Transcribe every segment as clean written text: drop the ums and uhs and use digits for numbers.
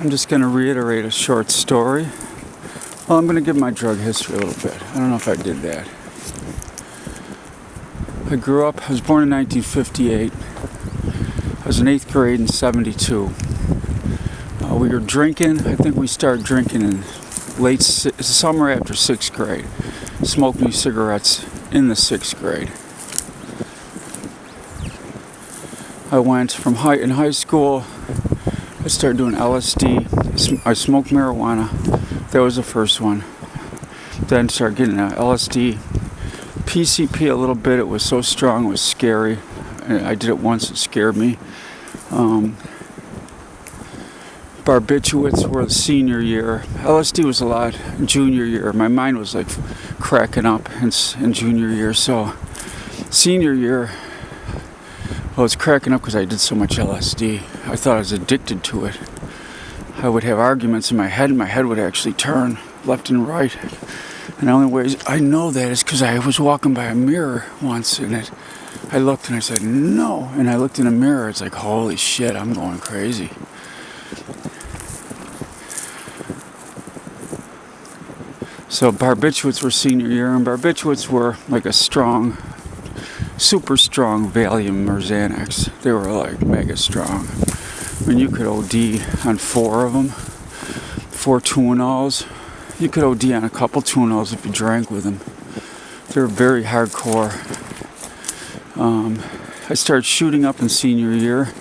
I'm just going to reiterate a short story. Well, I'm going to give my drug history a little bit. I don't know if I did that. I was born in 1958. I was in 8th grade in 72. We were drinking. I think we started drinking in late summer after 6th grade. Smoked new cigarettes in the 6th grade. I went from in high school. I started doing LSD. I smoked marijuana. That was the first one. Then started getting LSD. PCP a little bit. It was so strong, it was scary. I did it once, it scared me. Barbiturates were the senior year. LSD was a lot junior year. My mind was like cracking up in junior year. So senior year, I was cracking up because I did so much LSD. I thought I was addicted to it. I would have arguments in my head, and my head would actually turn left and right. And the only way I know that is because I was walking by a mirror once, and I looked and I said, no. And I looked in the mirror, it's like, holy shit, I'm going crazy. So barbiturates were senior year, and barbiturates were like a strong, super strong Valium or Xanax. They were like mega strong. I mean, you could OD on 4 of them, 4 Tuinals. You could OD on a couple Tuinals if you drank with them. They were very hardcore. I started shooting up in senior year.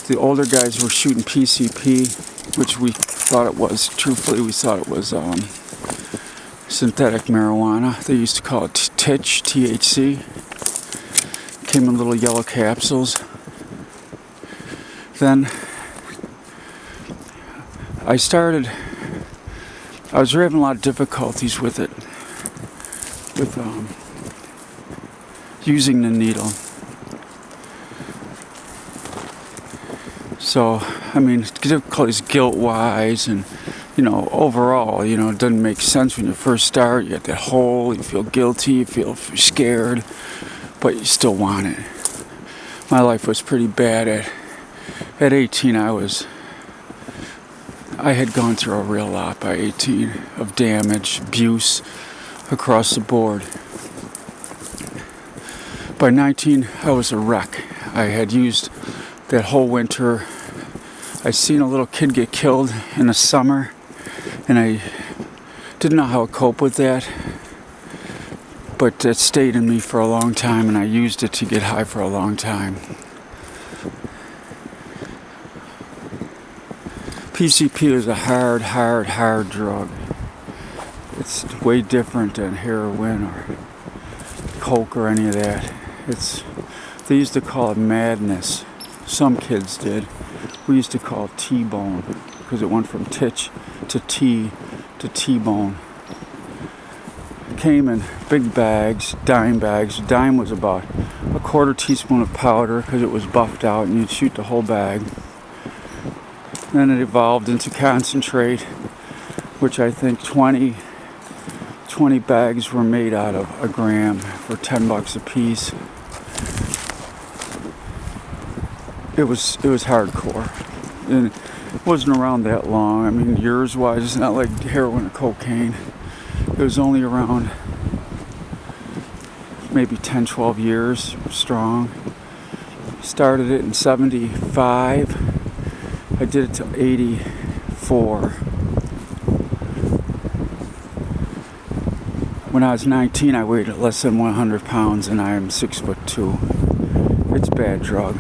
The older guys were shooting PCP, which we thought it was. Truthfully, we thought it was synthetic marijuana. They used to call it THC. Came in little yellow capsules. Then I was having a lot of difficulties with it, with using the needle. So, I mean, difficulties guilt-wise and, overall, it doesn't make sense when you first start. You get that hole, you feel guilty, you feel scared, but you still want it. My life was pretty bad. At 18, I had gone through a real lot by 18 of damage, abuse across the board. By 19, I was a wreck. I had used that whole winter. I seen a little kid get killed in the summer, and I didn't know how to cope with that. But it stayed in me for a long time, and I used it to get high for a long time. PCP is a hard drug. It's way different than heroin or coke or any of that. They used to call it madness. Some kids did. We used to call it T-bone because it went from titch to T to T-bone. It came in big bags, dime bags. A dime was about a quarter teaspoon of powder because it was buffed out, and you'd shoot the whole bag. Then it evolved into concentrate, which I think 20 bags were made out of a gram for $10 a piece. It was hardcore, and it wasn't around that long. I mean, years-wise, it's not like heroin or cocaine. It was only around maybe 10, 12 years strong. Started it in 75. I did it till 84. When I was 19, I weighed less than 100 pounds, and I am 6'2". It's a bad drug.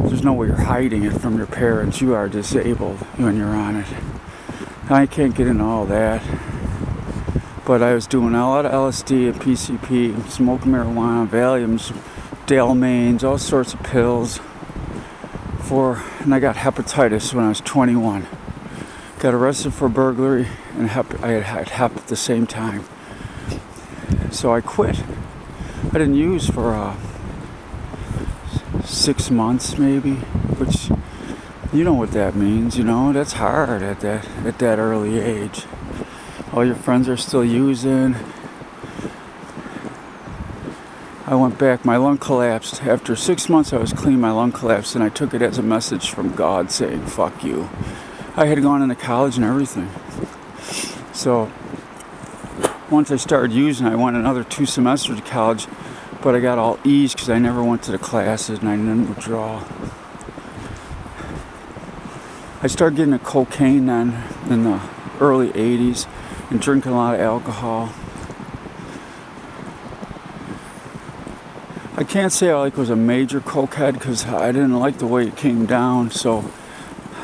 There's no way you're hiding it from your parents. You are disabled when you're on it. I can't get into all that. But I was doing a lot of LSD and PCP, smoking marijuana, Valiums, Dalmanes, all sorts of pills. And I got hepatitis when I was 21. Got arrested for burglary, and I had hep at the same time. So I quit. I didn't use for 6 months maybe, which you know what that means. That's hard at that early age. All your friends are still using. I I went back, my lung collapsed. After 6 months I was clean, my lung collapsed, and I took it as a message from God saying, fuck you. I had gone into college and everything. So, once I started using it, I went another 2 semesters of college, but I got all E's because I never went to the classes and I didn't withdraw. I started getting into cocaine then in the early 80s and drinking a lot of alcohol. I can't say I was a major cokehead because I didn't like the way it came down. So,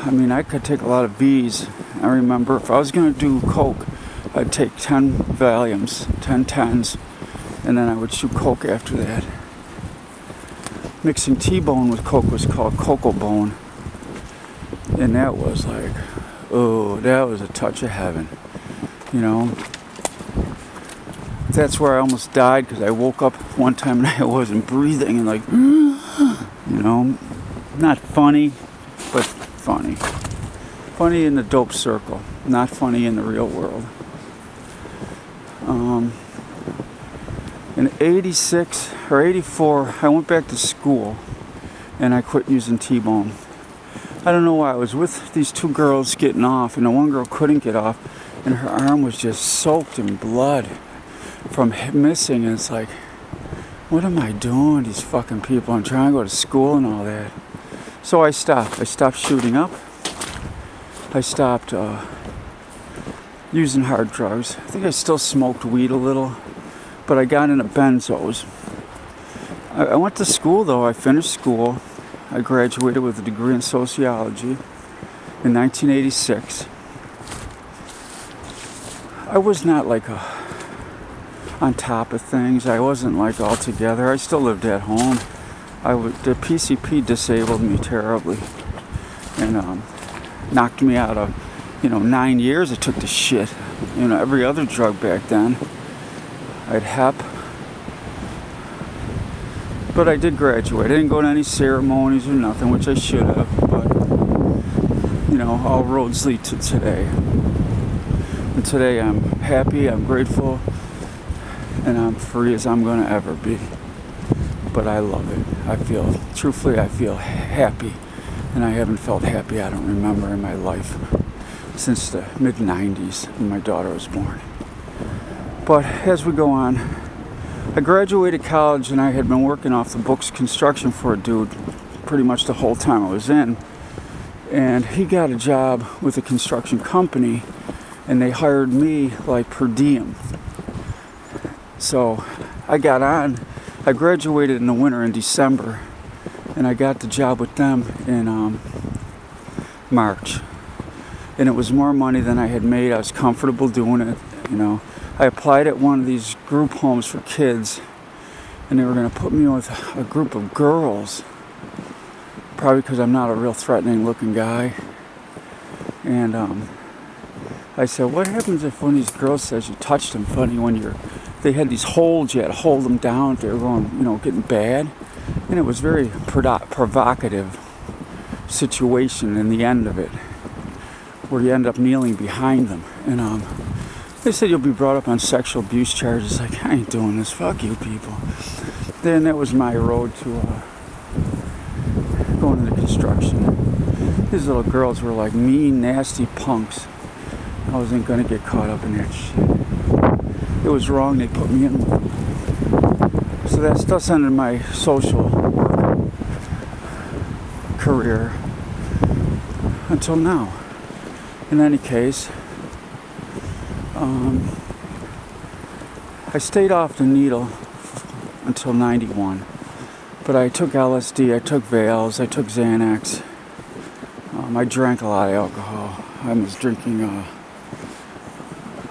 I could take a lot of V's. I remember if I was going to do coke, I'd take 10 Valiums, 10 10s, and then I would chew coke after that. Mixing T-bone with coke was called Cocoa Bone. And that was like, that was a touch of heaven, That's where I almost died because I woke up one time and I wasn't breathing and not funny, but funny. Funny in the dope circle, not funny in the real world. In 86 or 84, I went back to school and I quit using T-bone. I don't know why. I was with these 2 girls getting off, and the one girl couldn't get off, and her arm was just soaked in blood from missing. And it's like, what am I doing? These fucking people. I'm trying to go to school and all that. So I stopped. I stopped shooting up. I stopped using hard drugs. I think I still smoked weed a little, but I got into benzos. I went to school though. I finished school. I graduated with a degree in sociology in 1986. I was not on top of things. I wasn't all together. I still lived at home. The PCP disabled me terribly and knocked me out of, 9 years. It took the shit. Every other drug back then. I had hep. But I did graduate. I didn't go to any ceremonies or nothing, which I should have. But, all roads lead to today. And today I'm happy, I'm grateful, and I'm free as I'm going to ever be. But I love it. I feel happy. And I haven't felt happy, I don't remember, in my life since the mid-90s when my daughter was born. But as we go on, I graduated college and I had been working off the books construction for a dude pretty much the whole time I was in. And he got a job with a construction company and they hired me per diem. So I got on. I graduated in the winter in December and I got the job with them in March. And it was more money than I had made. I was comfortable doing it, I applied at one of these group homes for kids, and they were going to put me with a group of girls, probably because I'm not a real threatening looking guy. And I said, what happens if one of these girls says you touched them funny when they had these holds, you had to hold them down if they were going, getting bad. And it was very provocative situation in the end of it, where you end up kneeling behind them. And they said you'll be brought up on sexual abuse charges. I ain't doing this. Fuck you people. Then that was my road to going into construction. These little girls were mean, nasty punks. I wasn't going to get caught up in that shit. It was wrong. They put me in with them. So that still ended my social work career until now. In any case, I stayed off the needle until 91, but I took LSD, I took Vales, I took Xanax. I drank a lot of alcohol. I was drinking,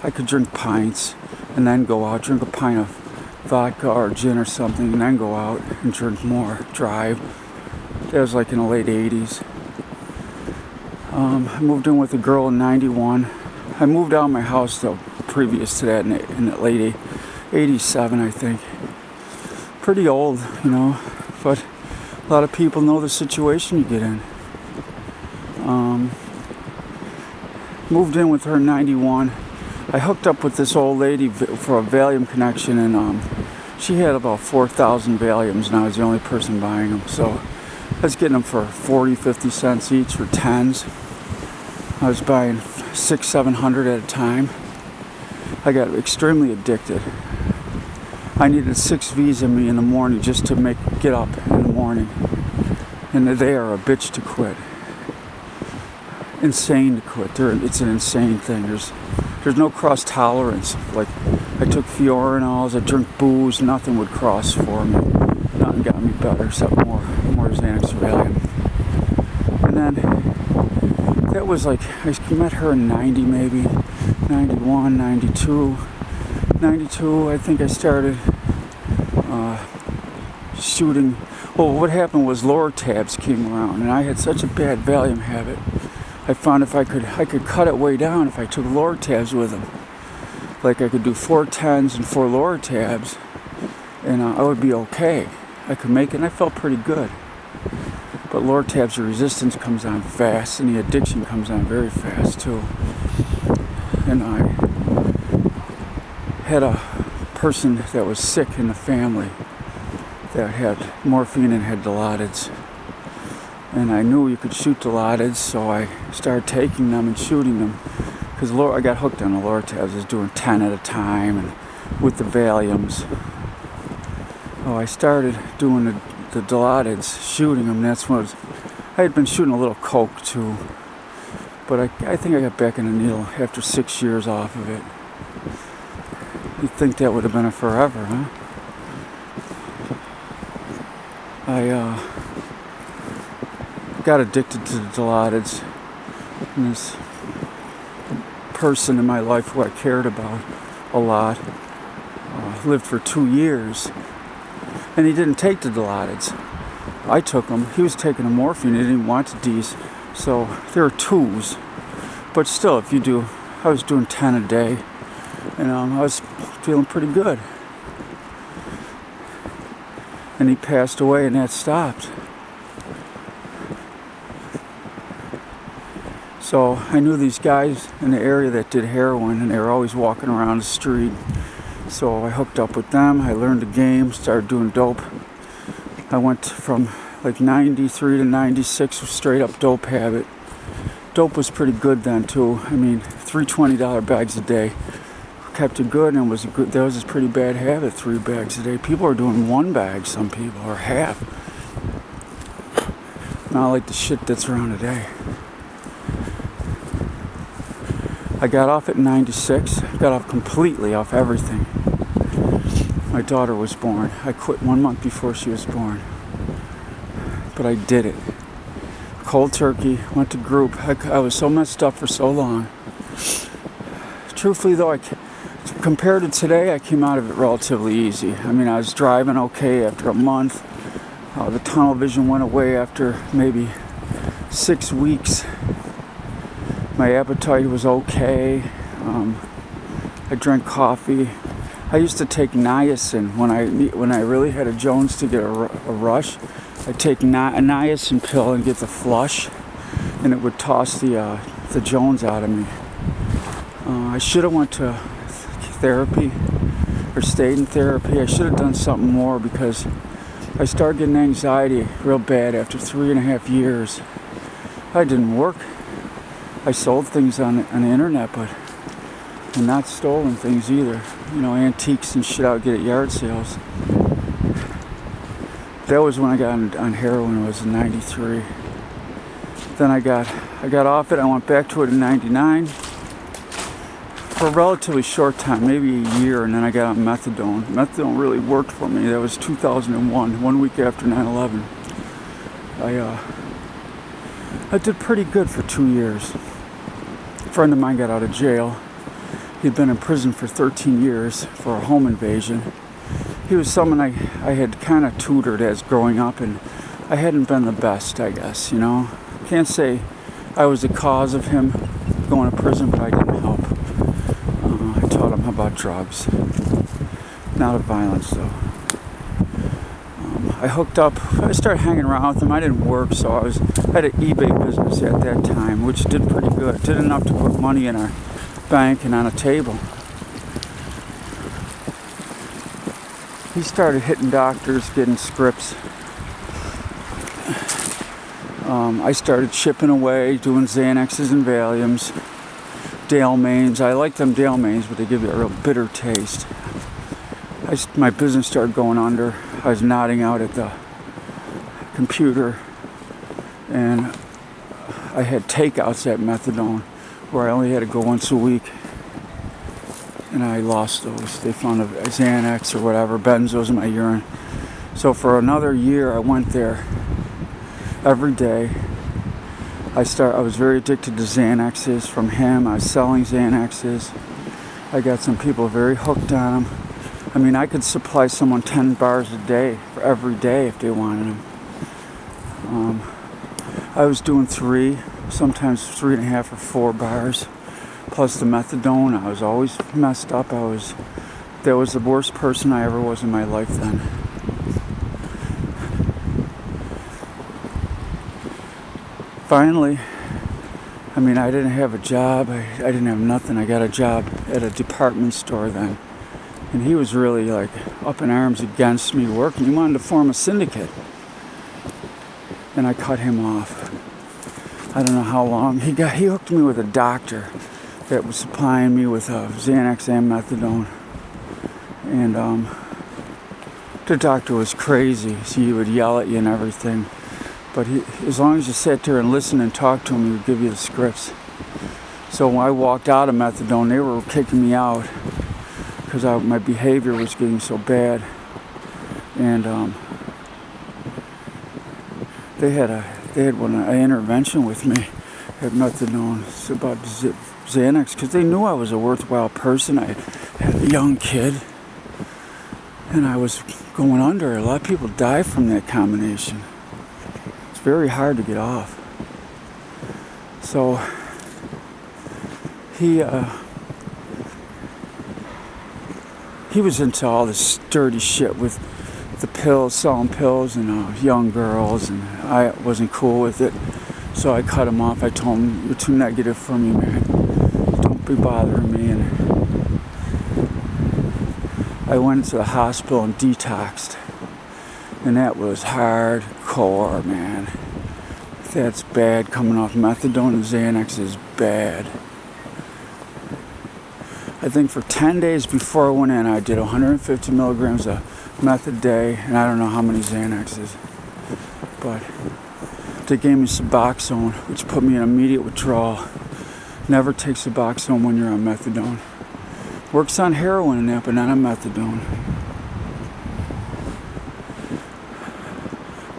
I could drink pints and then go out, drink a pint of vodka or gin or something, and then go out and drink more, drive. That was in the late 80s. I moved in with a girl in 91. I moved out of my house though, previous to that in the late 87, I think. Pretty old, but a lot of people know the situation you get in. Moved in with her in 91. I hooked up with this old lady for a Valium connection, and she had about 4,000 Valiums, and I was the only person buying them. So I was getting them for 40, 50 cents each, or 10s. I was buying 600, 700 at a time. I got extremely addicted. I needed 6 V's in me in the morning just to get up in the morning. And they are a bitch to quit. Insane to quit. It's an insane thing. There's no cross tolerance. Like, I took Fiorinols, I drank booze, nothing would cross for me. Nothing got me better except more Xanax Valium. And then that was like, I met her in 90 maybe, 91, 92. 92, I think I started shooting. Well, what happened was Lortabs came around, and I had such a bad Valium habit. I found I could cut it way down if I took Lortabs with them. Like, I could do 4 10s and 4 Lortabs, and I would be okay. I could make it, and I felt pretty good. But Lortabs, the resistance comes on fast, and the addiction comes on very fast too. And I had a person that was sick in the family that had morphine and had Dilaudids. And I knew you could shoot Dilaudids, so I started taking them and shooting them. Because I got hooked on the Lortabs. I was doing 10 at a time, and with the Valiums. Oh, I started doing the Dilaudids, shooting them. That's when I had been shooting a little coke too. But I think I got back in the needle after 6 years off of it. You'd think that would have been a forever, huh? I got addicted to the Dilaudids. And this person in my life who I cared about a lot lived for 2 years. And he didn't take the Dilaudids. I took them. He was taking the morphine. He didn't want the D's. So there are 2s. But still, I was doing 10 a day. And I was feeling pretty good. And he passed away, and that stopped. So I knew these guys in the area that did heroin, and they were always walking around the street. So I hooked up with them. I learned the game, started doing dope. I went from like 93 to 96 with straight up dope habit. Dope was pretty good then too. I mean, 3 $20 bags a day. Kept it good, and that was a pretty bad habit, 3 bags a day. People are doing 1 bag, some people, or half. Not like the shit that's around today. I got off at 96, got off completely off everything. My daughter was born. I quit 1 month before she was born. But I did it. Cold turkey, went to group. I was so messed up for so long. Truthfully though, compared to today, I came out of it relatively easy. I mean, I was driving okay after a month. The tunnel vision went away after maybe 6 weeks. My appetite was okay. I drank coffee. I used to take niacin when I really had a Jones to get a rush. I'd take a niacin pill and get the flush, and it would toss the Jones out of me. I should have went to therapy or stayed in therapy. I should have done something more, because I started getting anxiety real bad after 3.5 years. I didn't work. I sold things on the internet, and not stolen things either. You know, antiques and shit I would get at yard sales. That was when I got on heroin. It was in 93. Then I got off it. I went back to it in 99 for a relatively short time, maybe a year, and then I got on methadone. Methadone really worked for me. That was 2001, 1 week after 9/11. I did pretty good for 2 years. A friend of mine got out of jail. He'd been in prison for 13 years for a home invasion. He was someone I had kind of tutored as growing up, and I hadn't been the best, I guess, you know. Can't say I was the cause of him going to prison, but I didn't help. I taught him about drugs. Not of violence, though. I hooked up. I started hanging around with him. I didn't work, so I had an eBay business at that time, which did pretty good. Did enough to put money in our bank and on a table. he started hitting doctors, getting scripts. I started chipping away, doing Xanaxes and Valiums, Dalmains. I like them Dalmains, but they give you a real bitter taste. My business started going under. I was nodding out at the computer, and I had takeouts at methadone where I only had to go once a week, and I lost those. They found a Xanax or whatever, benzos in my urine. So for another year I went there every day. I was very addicted to Xanaxes from him. I was selling Xanaxes. I got some people very hooked on them. I mean, I could supply someone 10 bars a day for every day if they wanted them. I was doing 3, sometimes 3.5 or 4 bars, plus the methadone. I was always messed up. That was the worst person I ever was in my life then. Finally, I mean, I didn't have a job. I didn't have nothing. I got a job at a department store then. And he was really like up in arms against me working. He wanted to form a syndicate. And I cut him off. I don't know how long. He hooked me with a doctor that was supplying me with Xanax and methadone. And the doctor was crazy. So he would yell at you and everything. But as long as you sat there and listened and talked to him, he would give you the scripts. So when I walked out of methadone, they were kicking me out because my behavior was getting so bad. And they had an intervention with me at methadone. It's about Xanax, because they knew I was a worthwhile person. I had a young kid, and I was going under. A lot of people die from that combination. It's very hard to get off. So he was into all this dirty shit with the pills, selling pills, and young girls, and I wasn't cool with it. So I cut him off. I told him, "You're too negative for me, man. Don't be bothering me." And I went to the hospital and detoxed. And that was hardcore, man. That's bad. Coming off methadone and Xanax is bad. I think for 10 days before I went in, I did 150 milligrams of meth a day, and I don't know how many Xanaxes. But they gave me Suboxone, which put me in immediate withdrawal. Never take Suboxone when you're on methadone. Works on heroin and that, but not on methadone.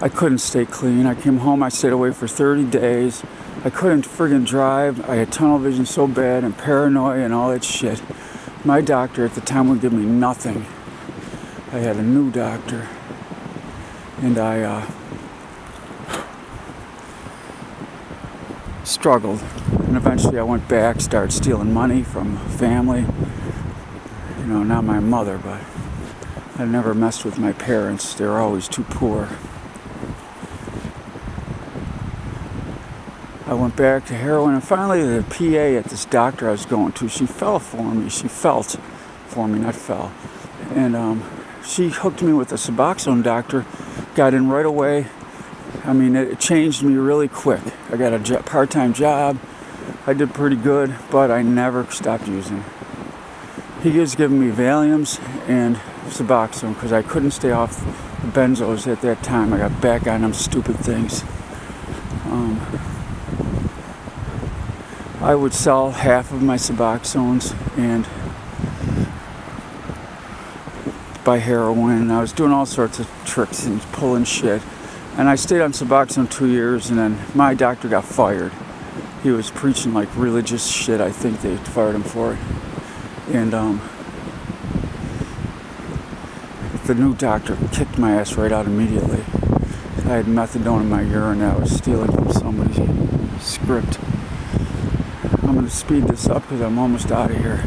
I couldn't stay clean. I came home, I stayed away for 30 days. I couldn't friggin' drive. I had tunnel vision so bad and paranoia and all that shit. My doctor at the time would give me nothing. I had a new doctor. And I struggled. And eventually I went back, started stealing money from family. You know, not my mother, but I never messed with my parents. They were always too poor. I went back to heroin, and finally the PA at this doctor I was going to, she fell for me. She felt for me, not fell. And she hooked me with a Suboxone doctor, got in right away. I mean, it changed me really quick. I got a part-time job. I did pretty good, but I never stopped using. He was giving me Valiums and Suboxone because I couldn't stay off the benzos at that time. I got back on them stupid things. I would sell half of my Suboxones and buy heroin. I was doing all sorts of tricks and pulling shit. And I stayed on Suboxone 2 years, and then my doctor got fired. He was preaching like religious shit. I think they fired him for it. And the new doctor kicked my ass right out immediately. I had methadone in my urine that I was stealing from somebody's script. I'm going to speed this up because I'm almost out of here.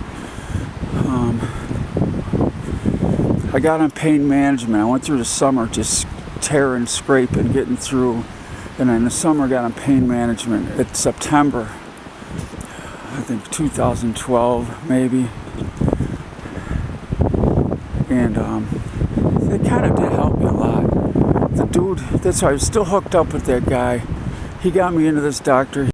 I got on pain management. I went through the summer just tearing, scraping, getting through. And in the summer I got on pain management. It's September, I think 2012 maybe. And kind of did help me a lot. The dude, that's why I was still hooked up with that guy. He got me into this doctor.